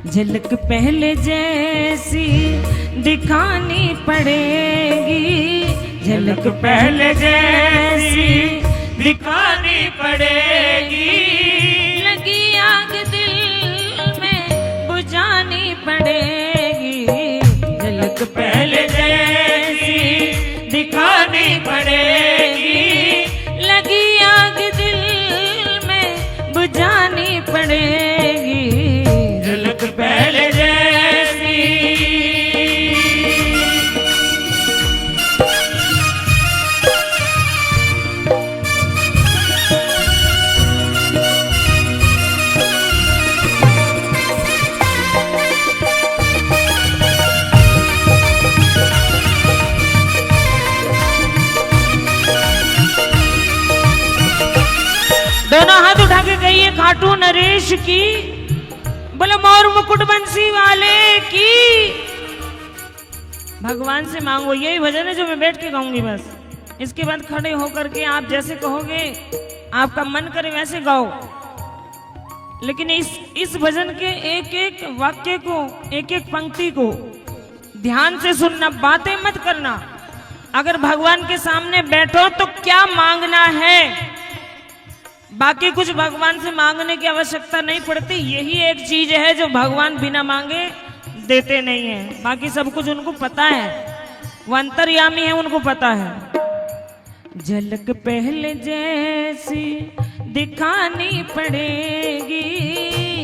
झलक पहले जैसी दिखानी पड़ेगी, झलक पहले जैसी दिखानी पड़ेगी, लगी आग दिल में बुझानी पड़ेगी, झलक पहले जैसी दिखानी पड़ेगी, लगी आग दिल में बुझानी पड़ेगी, झलक पहले जैसी। दोनों हाथ उठा के कहिए खाटू नरेश की, बोले मोर मुकुट बंसी वाले की। भगवान से मांगो, यही भजन है जो मैं बैठ के गाऊंगी बस। इसके बाद खड़े होकर के आप जैसे कहोगे, आपका मन करे वैसे गाओ, लेकिन इस भजन के एक एक वाक्य को, एक एक पंक्ति को ध्यान से सुनना, बातें मत करना। अगर भगवान के सामने बैठो तो क्या मांगना है, बाकी कुछ भगवान से मांगने की आवश्यकता नहीं पड़ती। यही एक चीज है जो भगवान बिना मांगे देते नहीं है, बाकी सब कुछ उनको पता है, वो अंतर्यामी है, उनको पता है। झलक पहले जैसी दिखानी पड़ेगी,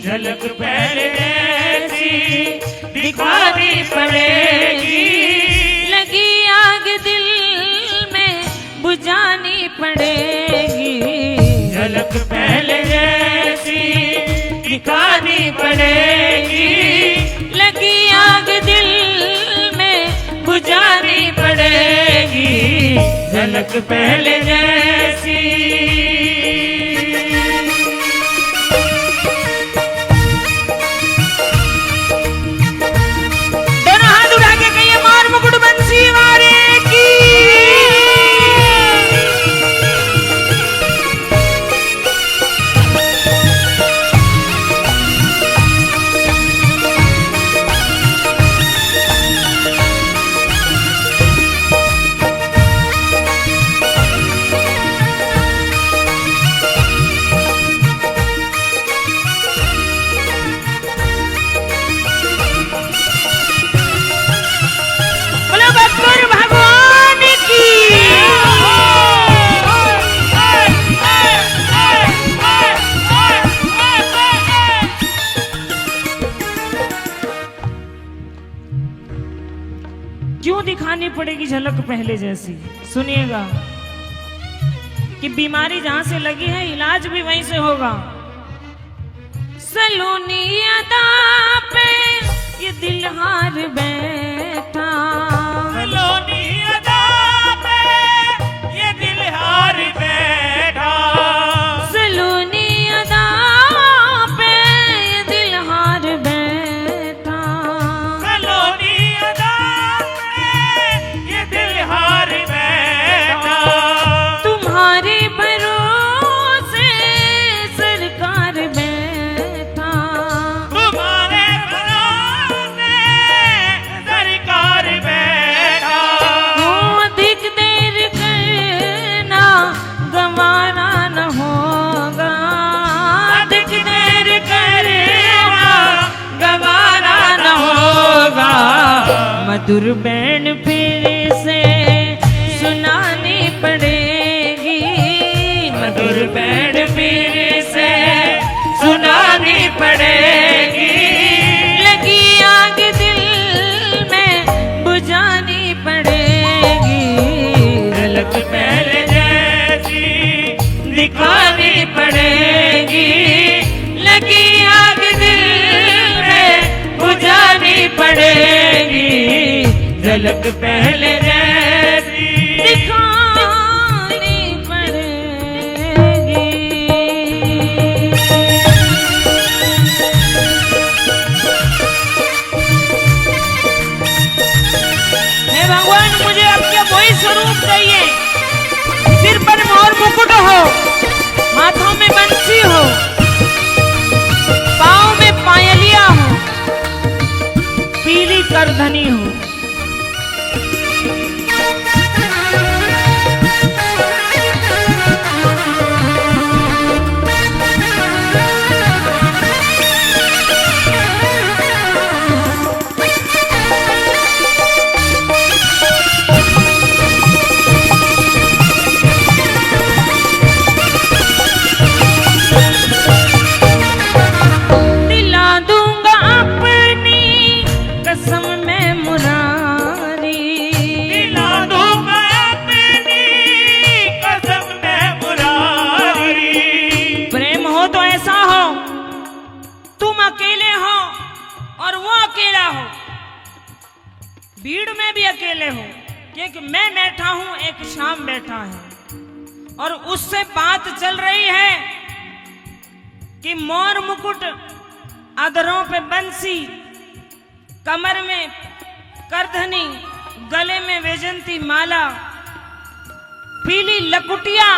झलक पहले जैसी दिखानी पड़ेगी, लगी आग दिल में बुझानी पड़ेगी, झलक पहले जैसी दिखानी पड़ेगी, लगी आग दिल में बुझानी पड़ेगी, झलक पहले जैसी। दोनों हाथ उठा के कहिए मोर मुकुट बंसी वाले की। क्यों दिखानी पड़ेगी झलक पहले जैसी? सुनिएगा कि बीमारी जहां से लगी है, इलाज भी वहीं से होगा। सलोनी अदा पे ये दिल हार बैठा, सलोनी अदा पे ये दिल हार बैठा, सलोनी अदा पे ये दिल हार बैठा, सलोनी अदा पे ये दिल हार बैठा, तुम्हारे भरोसे सरकार बैठा, तुम्हारे भरोसे सरकार बैठा, अधिक देर करना गंवारा न होगा, अधिक देर करना गंवारा न होगा, मधुर बैन फिर से सुनानी पड़ेगी, मधुर बैन फिर से सुनानी पड़ेगी, लगी आग दिल में बुझानी पड़ेगी, झलक पहले जैसी दिखानी पड़ेगी, लगी आग दिल में बुझानी पड़ेगी, झलक पहले जैसी दिखानी पड़ेगी। हे भगवान, मुझे आपके वही स्वरूप चाहिए, सिर पर मोर मुकुट हो, हाथों में बंसी हो, पाँव में पायलिया हो, करधनी हूँ। भीड़ में भी अकेले हो, क्योंकि मैं बैठा हूं, एक शाम बैठा है और उससे बात चल रही है कि मोर मुकुट, अधरों पे बंसी, कमर में करधनी, गले में वैजंती माला, पीली लकुटिया।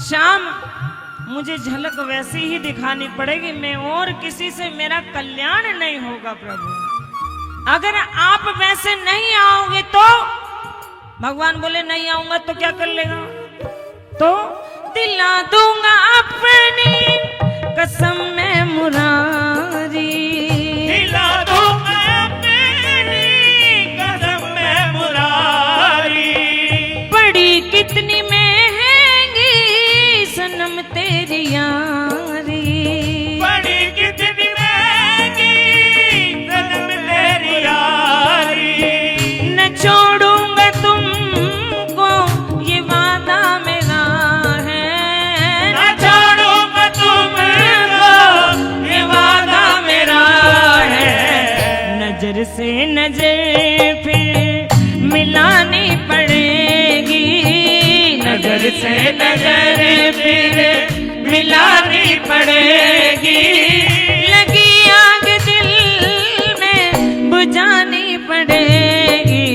शाम मुझे झलक वैसी ही दिखानी पड़ेगी, मैं और किसी से मेरा कल्याण नहीं होगा प्रभु। अगर आप वैसे नहीं आओगे तो भगवान बोले नहीं आऊंगा तो क्या कर लेगा? तो दिला दूंगा अपनी कसम में मुरारी, दिला दूंगा अपनी कसम में मुरारी। बड़ी कितनी महंगी सनम तेरी यारी, बड़ी कितनी महंगी सनम तेरी यारी। न छोड़ूंगा तुमको ये वादा मेरा है, न छोड़ूंगा तुमको ये वादा मेरा है। नजर से नजर फिर मिलानी पड़ेगी, नजर से नजर फिर मिलानी पड़ेगी। लगी आग दिल में बुझानी पड़ेगी,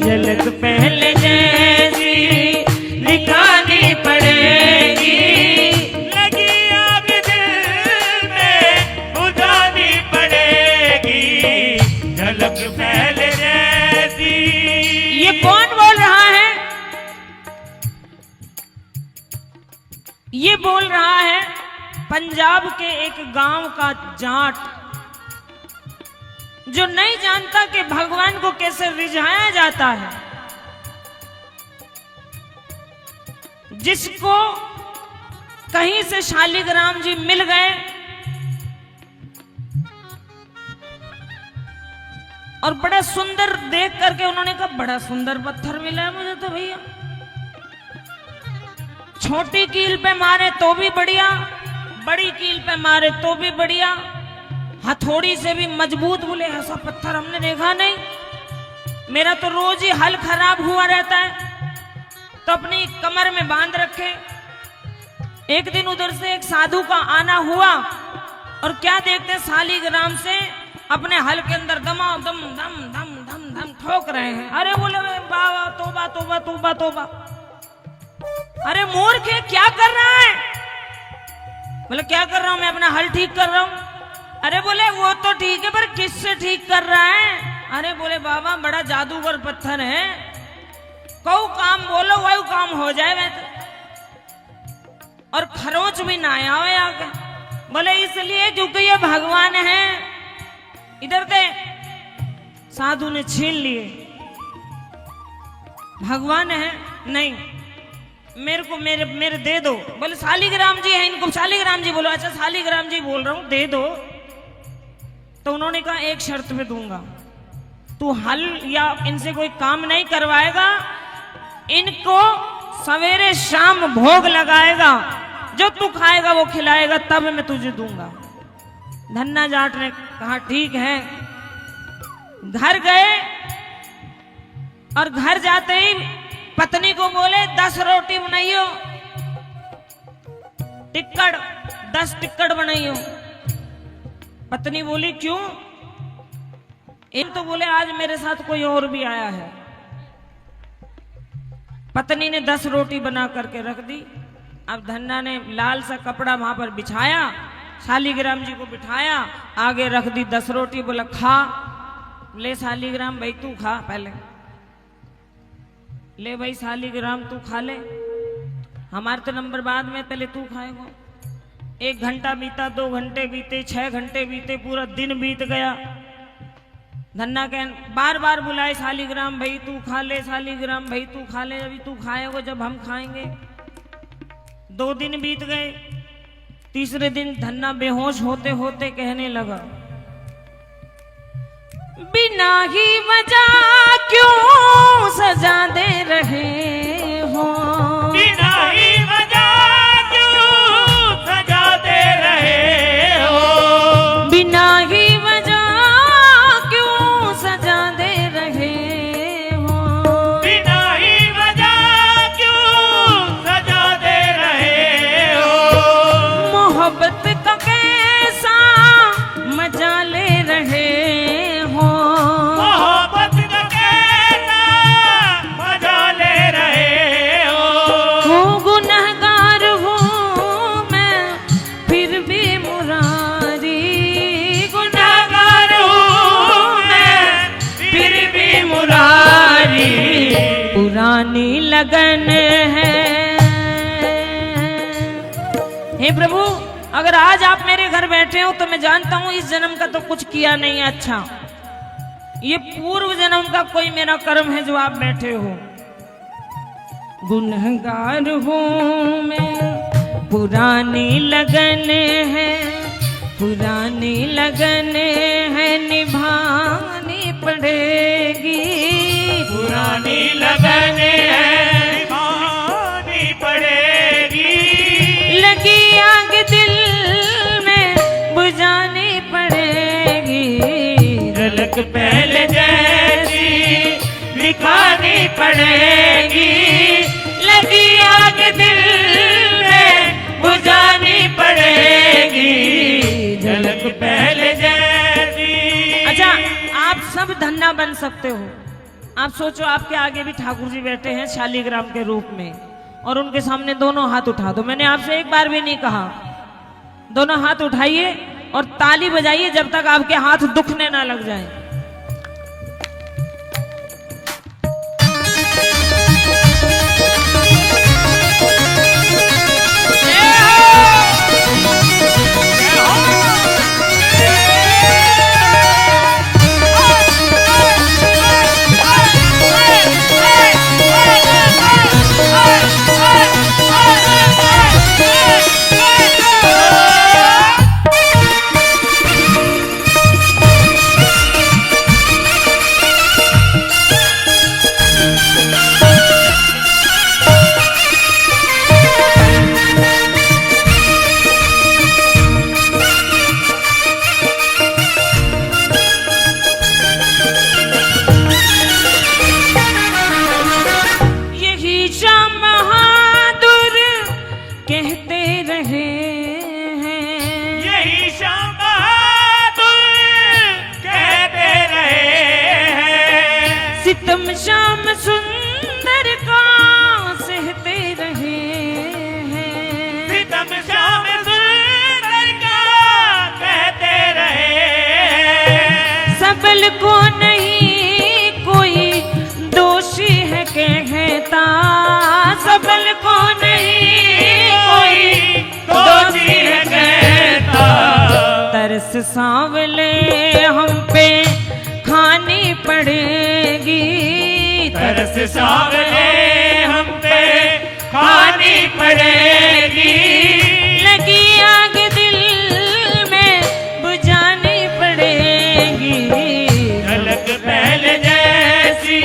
झलक पहले जैसी दिखानी पड़ेगी। लगी आग दिल में बुझानी पड़ेगी, झलक पहले जैसी। ये कौन बोल रहा है? ये बोल रहा है पंजाब के एक गांव का जाट, जो नहीं जानता कि भगवान को कैसे रिझाया जाता है, जिसको कहीं से शालिग्राम जी मिल गए और बड़ा सुंदर देख करके उन्होंने कहा बड़ा सुंदर पत्थर मिला है मुझे तो भैया, छोटी कील पे मारे तो भी बढ़िया, बड़ी कील पे मारे तो भी बढ़िया, हथौड़ी से भी मजबूत। बोले ऐसा पत्थर हमने देखा नहीं, मेरा तो रोज ही हल खराब हुआ रहता है। तो अपनी कमर में बांध रखे। एक दिन उधर से एक साधु का आना हुआ और क्या देखते, शालिग्राम से अपने हल के अंदर दमा दम दम दम दम दम ठोक रहे हैं। अरे बोले बाबा तोबा तोबा तोबा तोबा, अरे मूर्ख है क्या कर रहा है? बोले क्या कर रहा हूं मैं, अपना हल ठीक कर रहा हूं। अरे बोले वो तो ठीक है पर किससे ठीक कर रहा है? अरे बोले बाबा बड़ा जादूगर पत्थर है, कौ काम बोलो वही काम हो जाए वैसे, और खरोच भी ना आवे आगे। बोले इसलिए क्योंकि ये भगवान है। इधर दे, साधु ने छीन लिए। भगवान है नहीं, मेरे को मेरे दे दो। बोले शालिग्राम जी है, इनको शालिग्राम जी बोलो। अच्छा शालिग्राम जी बोल रहा हूं, दे दो। तो उन्होंने कहा एक शर्त पे दूंगा, तू हल या इनसे कोई काम नहीं करवाएगा, इनको सवेरे शाम भोग लगाएगा, जो तू खाएगा वो खिलाएगा, तब मैं तुझे दूंगा। धन्ना जाट ने कहा ठीक है। घर गए और घर जाते ही पत्नी को बोले 10 रोटी बनाइयो, टिक्कड़ 10 टिक्कड़ बनाइयो। पत्नी बोली क्यों? इन तो बोले आज मेरे साथ कोई और भी आया है। पत्नी ने 10 रोटी बना करके रख दी। अब धन्ना ने लाल सा कपड़ा वहां पर बिछाया, शालिग्राम जी को बिठाया, आगे रख दी 10 रोटी, बोला खा। ले शालीग्राम भाई तू खा पहले, ले भाई शालीग्राम तू खा ले, हमारे तो नंबर बाद में, पहले तू खाएगा। 1 घंटा बीता, 2 घंटे बीते, 6 घंटे बीते, पूरा दिन बीत गया। धन्ना के बार बार बुलाए शालीग्राम भाई तू खा ले, शालीग्राम भाई तू खा ले, अभी तू खाएगा जब हम खाएंगे। 2 दिन बीत गए, तीसरे दिन धन्ना बेहोश होते होते कहने लगा, बिना ही वजह क्यों सजा दे रहे हो, बिना ही वजह क्यों सजा दे रहे हो, बिना ही वजह क्यों सजा दे रहे हो, बिना ही वजह क्यों सजा दे रहे हो, मोहब्बत का कैसा मजा ले रहे हो, मोहब्बत का कैसा मजा ले रहे हो, गुनहगार हूँ मैं फिर भी मुरारी, गुनहगार हूँ मैं फिर भी मुरारी, पुरानी लगन है। हे प्रभु, अगर आज आप मेरे घर बैठे हो तो मैं जानता हूं इस जन्म का तो कुछ किया नहीं अच्छा, ये पूर्व जन्म का कोई मेरा कर्म है जो आप बैठे हो। गुनहगार हूँ मैं, पुरानी लगन है, पुरानी लगन है, निभानी पड़ेगी, पुरानी लगन है, निभानी पड़ेगी, लगी आग दिल में बुझानी पड़ेगी, झलक पहले जैसी दिखानी पड़ेगी, लगी आग दिल में बुझानी पड़ेगी, झलक पहले जैसी। अच्छा, आप सब धन्ना बन सकते हो। आप सोचो आपके आगे भी ठाकुर जी बैठे हैं शालीग्राम के रूप में, और उनके सामने दोनों हाथ उठा दो। मैंने आपसे एक बार भी नहीं कहा, दोनों हाथ उठाइए और ताली बजाइए जब तक आपके हाथ दुखने ना लग जाए। सितम शाम सुंदर का सहते रहे हैं, सितम शाम सुंदर का कहते रहे हैं, सबल को नहीं कोई दोषी है कहता, सबल को नहीं कोई दोषी है कहता, तरस सांवले हम पे खानी पड़ेगी, तरस सांवले हम पे खानी पड़ेगी, लगी आग दिल में बुझानी पड़ेगी, झलक पहले जैसी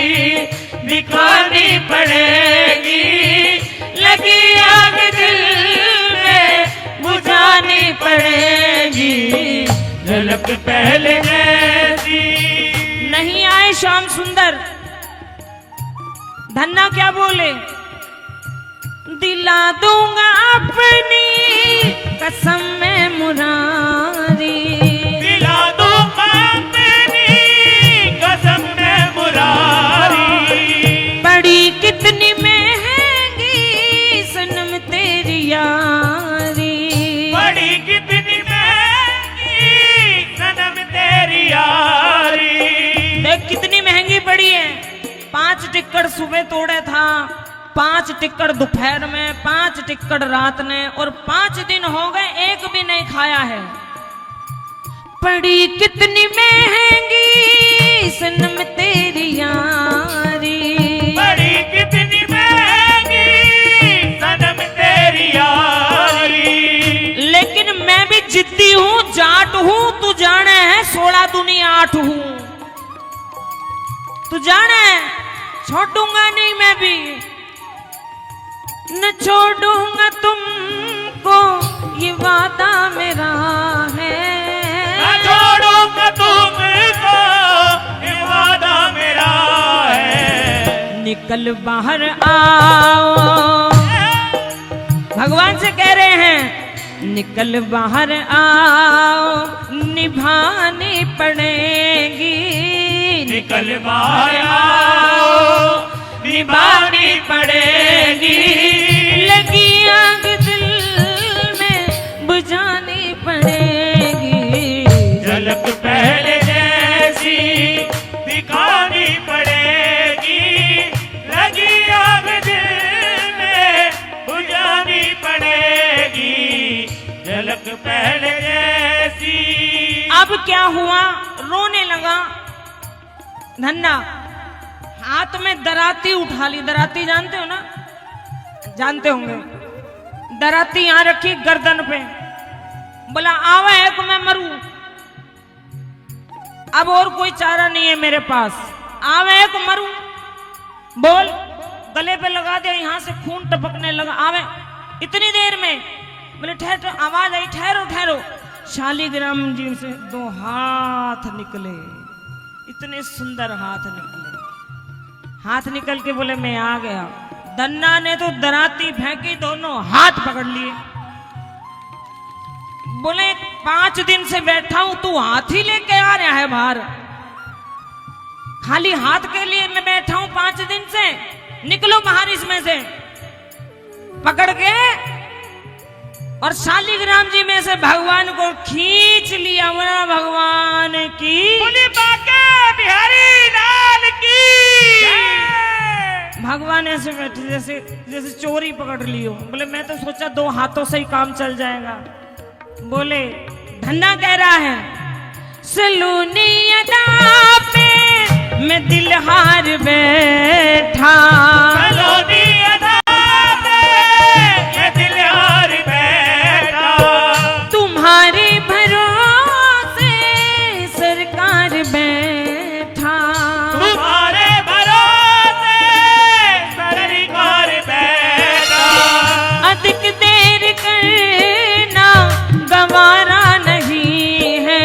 दिखानी पड़ेगी, लगी आग दिल में बुझानी पड़ेगी, झलक पहले जैसी। नहीं आए श्याम सुंदर, धन्ना क्या बोले, दिला दूंगा अपनी कसम में मुरारी, दिला दूंगा अपनी कसम में मुरारी, बड़ी कितनी महंगी सनम तेरी यारी, बड़ी कितनी महंगी सनम तेरी यारी, टिक्कर सुबह तोड़े था, 5 टिक्कर दोपहर में, 5 टिक्कर रात ने, और 5 दिन हो गए एक भी नहीं खाया है। पड़ी कितनी महंगी सनम तेरी यारी, बड़ी कितनी महंगी सनम तेरी यारी। लेकिन मैं भी जिद्दी हूँ, जाट हूँ, तू जाने है 16 दूनी 8 हूँ, तू जाने छोड़ूंगा नहीं मैं भी, न छोड़ूंगा तुमको ये वादा मेरा है, न छोड़ूंगा तुमको ये वादा मेरा है। निकल बाहर आओ, भगवान से कह रहे हैं निकल बाहर आओ, निभानी पड़ेगी, निकल बाहर आओ, निभानी पड़ेगी। लगी आग दिल में बुझानी पड़ेगी, झलक पहले जैसी दिखानी पड़ेगी। लगी आग दिल में बुझानी पड़ेगी, झलक पहले जैसी। अब क्या हुआ, रोने लगा धन्ना, हाथ में दराती उठा ली। दराती जानते हो ना, जानते होंगे, दराती यहां रखी गर्दन पे, बोला आवा है तो मैं मरूं, अब और कोई चारा नहीं है मेरे पास, आवा है तो मरूं, बोल। गले पे लगा दिया, यहां से खून टपकने लगा, आवे इतनी देर में। बोले ठहरो, आवाज आई ठहरो ठहरो। शालिग्राम जी से 2 हाथ निकले, इतने सुंदर हाथ निकले। हाथ निकल के बोले मैं आ गया। धन्ना ने तो दराती फेंकी, दोनों हाथ पकड़ लिए। बोले 5 दिन से बैठा हूं, तू हाथ ही लेके आ रहा है बाहर, खाली हाथ के लिए मैं बैठा हूं 5 दिन से, निकलो बाहर इसमें से। पकड़ के और शालिग्राम जी में से भगवान को खींच लिया। बोला भगवान की बोली बांके बिहारी लाल की। भगवान ऐसे बैठे जैसे जैसे चोरी पकड़ लियो। बोले मैं तो सोचा 2 हाथों से ही काम चल जाएगा। बोले धन्ना कह रहा है सलूनी अदा पे मैं दिल हार बैठा, सलूनी अदा पे मैं दिल हार बैठा, तुम्हारे भरोसे सरकार बैठा, तुम्हारे भरोसे सरकार बैठा, अधिक देर करना गवारा नहीं है,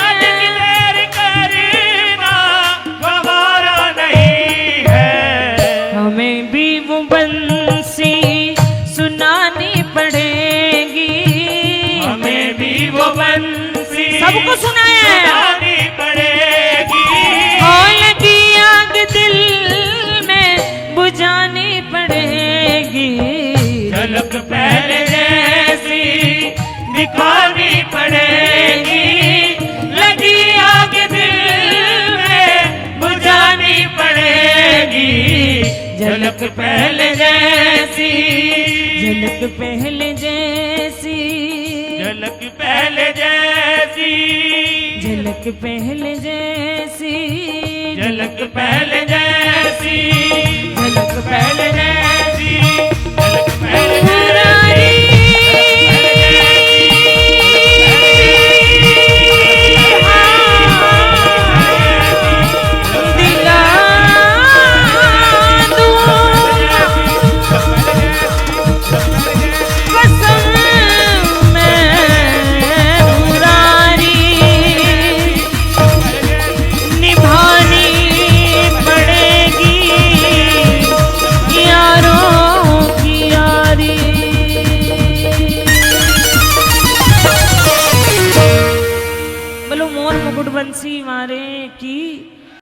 अधिक देर करना गवारा नहीं है। हमें भी वो बंसी सुनानी पड़ेगी, हमें भी वो बंसी सबको सुनाया है। सुनानी पड़ेगी, हो लगी आग दिल में बुझानी पड़ेगी, झलक पहले जैसी दिखानी पड़ेगी, लगी आग दिल में बुझानी पड़ेगी, झलक पहले जैसी, झलक पहले जैसी, झलक पहले जैसी, झलक पहले जैसी, झलक पहले जैसी, झलक पहले पहले जैसी।